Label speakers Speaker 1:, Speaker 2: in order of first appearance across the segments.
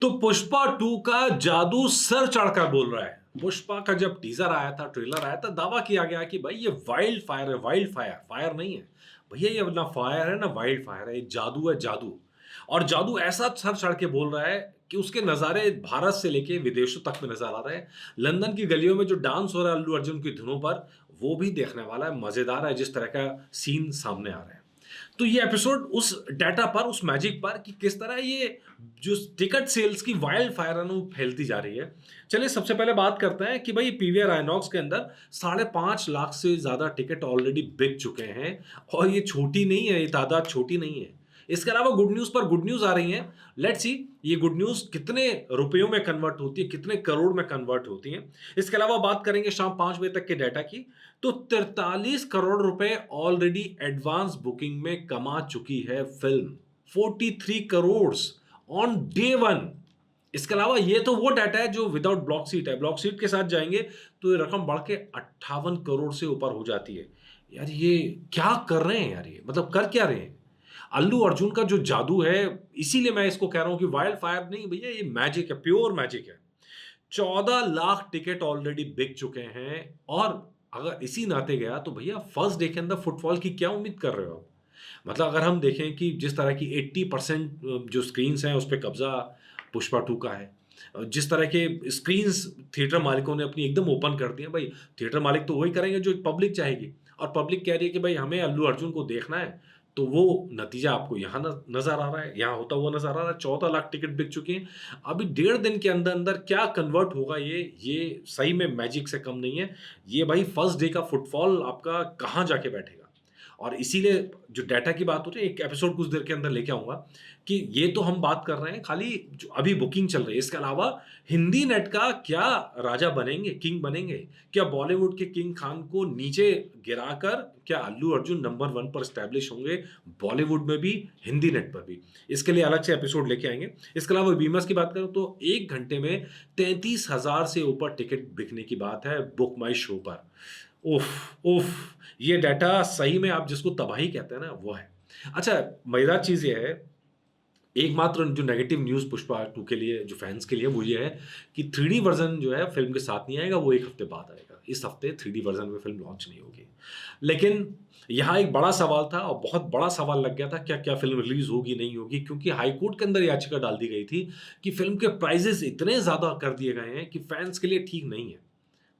Speaker 1: तो पुष्पा 2 का जादू सर चढ़कर बोल रहा है। पुष्पा का जब टीजर आया था, ट्रेलर आया था, दावा किया गया कि भाई ये वाइल्ड फायर है, वाइल्ड फायर, फायर नहीं है भैया, ये ना फायर है ना वाइल्ड फायर है, ये जादू है, जादू। और जादू ऐसा सर चढ़ के बोल रहा है कि उसके नजारे भारत से लेके विदेशों तक में नजर आ रहे हैं। लंदन की गलियों में जो डांस हो रहा है अल्लू अर्जुन की धुनों पर, वो भी देखने वाला है, मजेदार है जिस तरह का सीन सामने आ रहा है। तो ये एपिसोड उस डाटा पर, उस मैजिक पर कि किस तरह ये जो टिकट सेल्स की वाइल्ड फायर है ना वो फैलती जा रही है। चलिए सबसे पहले बात करते हैं कि भाई पीवीआर आइनॉक्स के अंदर 5.5 लाख से ज्यादा टिकट ऑलरेडी बिक चुके हैं। और ये छोटी नहीं है, ये तादाद छोटी नहीं है। इसके अलावा गुड न्यूज पर गुड न्यूज आ रही है। लेट्स सी ये गुड न्यूज कितने रुपयों में कन्वर्ट होती है, कितने करोड़ में कन्वर्ट होती है। इसके अलावा बात करेंगे शाम 5 बजे तक के डाटा की। तो 43 करोड़ रुपए ऑलरेडी एडवांस बुकिंग में कमा चुकी है film. 43 crore on day one. इसके अलावा ये तो वो डाटा है जो विदाउट ब्लॉक सीट है। ब्लॉक सीट के साथ जाएंगे तो ये रकम बढ़ के 58 करोड़ से ऊपर हो जाती है। यार ये क्या कर रहे हैं यार, ये मतलब कर क्या रहे हैं। अल्लू अर्जुन का जो जादू है, इसीलिए मैं इसको कह रहा हूं कि वाइल्ड फायर नहीं भैया, ये मैजिक है, प्योर मैजिक है। 14 लाख टिकट ऑलरेडी बिक चुके हैं। और अगर इसी नाते गया तो भैया फर्स्ट डे के अंदर फुटफॉल की क्या उम्मीद कर रहे हो आप। मतलब अगर हम देखें कि जिस तरह की 80% जो स्क्रीन्स हैं उस पर कब्जा पुष्पा 2 का है, जिस तरह के स्क्रीन्स थिएटर मालिकों ने अपनी एकदम ओपन कर दी है, भाई थिएटर मालिक तो वही करेंगे जो पब्लिक चाहेगी। और पब्लिक कह रही है कि भाई हमें अल्लू अर्जुन को देखना है, तो वो नतीजा आपको यहाँ नजर आ रहा है, यहाँ होता हुआ नजर आ रहा है। 14 लाख टिकट बिक चुकी हैं। अभी 1.5 दिन के अंदर अंदर क्या कन्वर्ट होगा ये सही में मैजिक से कम नहीं है। ये भाई फर्स्ट डे का फुटफॉल आपका कहाँ जाके बैठेगा। और इसीलिए जो डाटा की बात हो रही है, एक एपिसोड कुछ देर के अंदर लेके आऊंगा कि ये तो हम बात कर रहे हैं खाली जो अभी बुकिंग चल रही है। इसके अलावा हिंदी नेट का क्या राजा बनेंगे, किंग बनेंगे। क्या बॉलीवुड के किंग खान को नीचे गिराकर क्या अल्लू अर्जुन नंबर 1 पर स्टैब्लिश होंगे, बॉलीवुड में भी, हिंदी नेट पर भी। इसके लिए अलग से एपिसोड लेके आएंगे। इसके अलावा बीमस की बात करूं तो 1 घंटे में 33,000 से ऊपर टिकट बिकने की बात है बुक माई शो पर। उफ उफ, ये डाटा सही में आप जिसको तबाही कहते हैं ना वो है। अच्छा, मजेदार चीज ये है, एकमात्र जो नेगेटिव न्यूज पुष्पा 2 के लिए, जो फैंस के लिए, वो ये है कि 3D वर्जन जो है फिल्म के साथ नहीं आएगा, वो 1 हफ्ते बाद आएगा। इस हफ्ते 3D वर्जन में फिल्म लॉन्च नहीं होगी। लेकिन यहाँ एक बड़ा सवाल था और बहुत बड़ा सवाल लग गया था, क्या क्या फिल्म रिलीज होगी नहीं होगी, क्योंकि हाईकोर्ट के अंदर याचिका डाल दी गई थी कि फिल्म के प्राइजेस इतने ज्यादा कर दिए गए हैं कि फैंस के लिए ठीक नहीं है।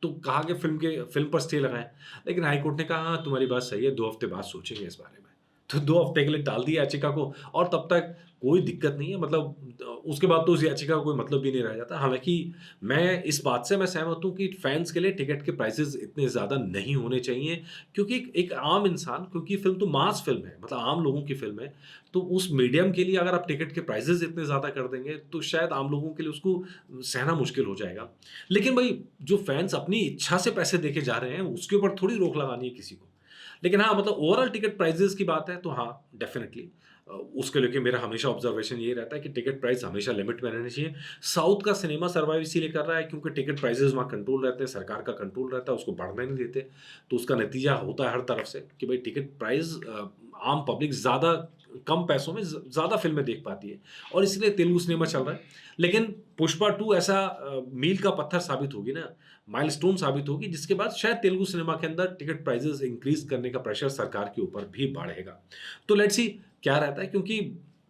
Speaker 1: तो कहा कि फिल्म पर स्टे लगाएं। लेकिन हाईकोर्ट ने कहा हाँ तुम्हारी बात सही है, 2 हफ्ते बाद सोचेंगे इस बारे में। तो 2 हफ्ते के लिए टाल दिया याचिका को, और तब तक कोई दिक्कत नहीं है। मतलब उसके बाद तो उस याचिका का कोई मतलब भी नहीं रह जाता। हालांकि मैं इस बात से मैं सहमत हूं कि फैंस के लिए टिकट के प्राइसेस इतने ज्यादा नहीं होने चाहिए, क्योंकि एक आम इंसान, क्योंकि फिल्म तो मास फिल्म है, मतलब आम लोगों की फिल्म है, तो उस मीडियम के लिए अगर आप टिकट के प्राइसेस इतने ज्यादा कर देंगे तो शायद आम लोगों के लिए उसको सहना मुश्किल हो जाएगा। लेकिन भाई जो फैंस अपनी इच्छा से पैसे देके जा रहे हैं उसके ऊपर थोड़ी रोक लगानी है किसी को। लेकिन हाँ, मतलब ओवरऑल टिकट प्राइजेस की बात है तो हाँ डेफिनेटली उसके लेके मेरा हमेशा ऑब्जर्वेशन ये रहता है कि टिकट प्राइस हमेशा लिमिट में रहने चाहिए। साउथ का सिनेमा सर्वाइव इसीलिए कर रहा है क्योंकि टिकट प्राइसेस वहाँ कंट्रोल रहते हैं, सरकार का कंट्रोल रहता है, उसको बढ़ने नहीं देते। तो उसका नतीजा होता है हर तरफ से कि भाई टिकट प्राइस आम पब्लिक ज़्यादा कम पैसों में ज़्यादा फिल्में देख पाती है, और इसलिए तेलुगु सिनेमा चल रहा है। लेकिन पुष्पा 2 ऐसा मील का पत्थर साबित होगी ना, माइलस्टोन साबित होगी, जिसके बाद शायद तेलुगु सिनेमा के अंदर टिकट प्राइसेस इंक्रीज करने का प्रेशर सरकार के ऊपर भी बढ़ेगा। तो लेट्स सी क्या रहता है, क्योंकि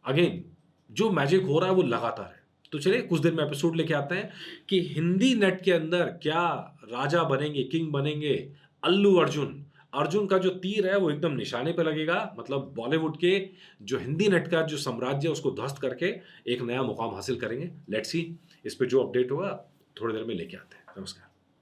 Speaker 1: अगेन जो मैजिक हो रहा है वो लगातार है। तो चलिए कुछ देर में एपिसोड लेके आते हैं कि हिंदी नेट के अंदर क्या राजा बनेंगे, किंग बनेंगे अल्लू अर्जुन। अर्जुन का जो तीर है वो एकदम निशाने पे लगेगा, मतलब बॉलीवुड के जो हिंदी नेट का जो साम्राज्य है उसको ध्वस्त करके एक नया मुकाम हासिल करेंगे। लेट्स सी, इस पे जो अपडेट होगा थोड़ी देर में लेके आते हैं। नमस्कार।